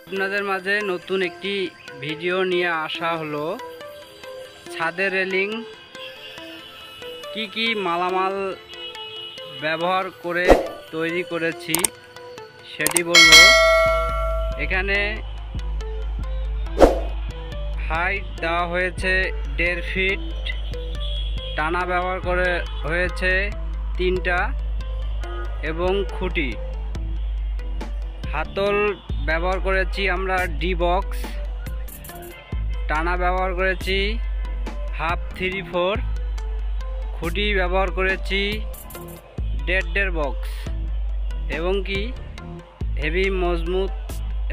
আপনাদের মাঝে নতুন একটি ভিডিও নিয়ে আসা হলো। ছাদের রেলিং কি মালামাল ব্যবহার করে তৈরি করেছি সেটি বলবো। এখানে হাইট দেওয়া হয়েছে 1.5 ফিট, টানা ব্যবহার করে হয়েছে 3টা এবং খুঁটি। হাতল ব্যবহার করেছি আমরা ডি বক্স, টানা ব্যবহার করেছি 1/2 3/4, খুঁটি ব্যবহার করেছি 1.5 বক্স এবং কি হেভি মজবুত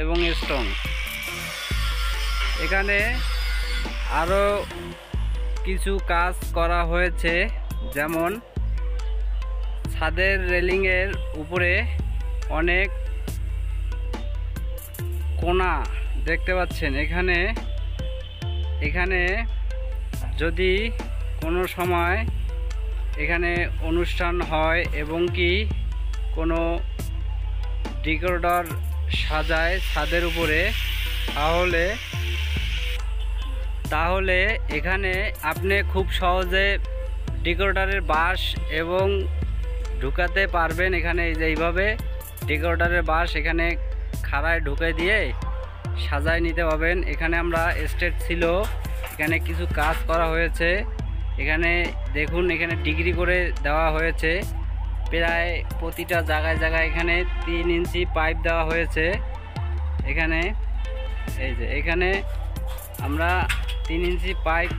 এবং স্ট্রং। এখানে আরও কিছু কাজ করা হয়েছে, যেমন ছাদের রেলিংয়ের উপরে অনেক কোণা দেখতে পাচ্ছেন। এখানে যদি কোনো সময় এখানে অনুষ্ঠান হয় এবং কি কোনো ডেকোরেটর সাজায় ছাদের উপরে, তাহলে এখানে আপনি খুব সহজে ডেকোরেটরের বাঁশ এবং ঢুকাতে পারবেন। এখানে এইভাবে ডেকোরেটরের বাঁশ এখানে খাড়ায় ঢুকে দিয়ে সাজায় নিতে পারবেন। এখানে আমরা স্টেট ছিল, এখানে কিছু কাজ করা হয়েছে। এখানে দেখুন, এখানে ডিগ্রি করে দেওয়া হয়েছে প্রায় প্রতিটা জায়গায় জায়গায়। এখানে 3 ইঞ্চি পাইপ দেওয়া হয়েছে। এখানে এই যে এখানে আমরা 3 ইঞ্চি পাইপ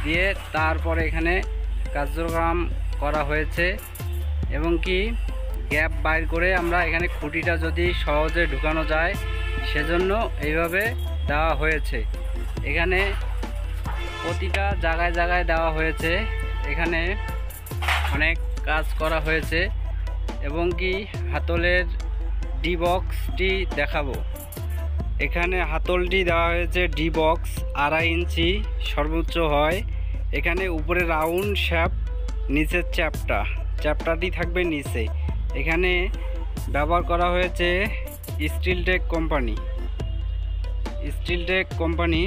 দিয়ে তারপরে এখানে কার্যক্রম করা হয়েছে এবং কি গ্যাপ বাইর করে আমরা এখানে খুঁটিটা যদি সহজে ঢুকানো যায় সেজন্য এইভাবে দেওয়া হয়েছে। এখানে প্রতিটা জায়গায় জায়গায় দেওয়া হয়েছে। এখানে অনেক কাজ করা হয়েছে এবং কি হাতলের ডি বক্সটি দেখাবো। এখানে হাতলটি দেওয়া হয়েছে ডি বক্স 2.5 ইঞ্চি সর্বোচ্চ হয়। এখানে উপরে রাউন্ড শেপ, নিচের চ্যাপটাটি থাকবে নিচে। এখানে ব্যবহার করা হয়েছে স্টিলটেক কোম্পানি।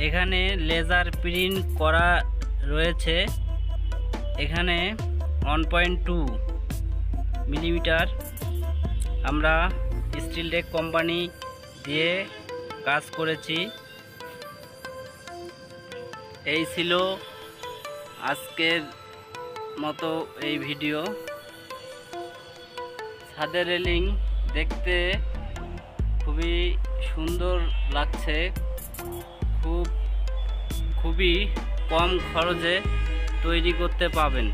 এখানে লেজার প্রিন্ট করা রয়েছে। এখানে 1.2 মিলিমিটার আমরা স্টিলটেক কোম্পানি দিয়ে কাজ করেছি। এই ছিল আজকের মতো এই ভিডিও। ছাদের রেলিং দেখতে খুবই সুন্দর লাগছে, খুবই কম খরচে তৈরি করতে পাবেন।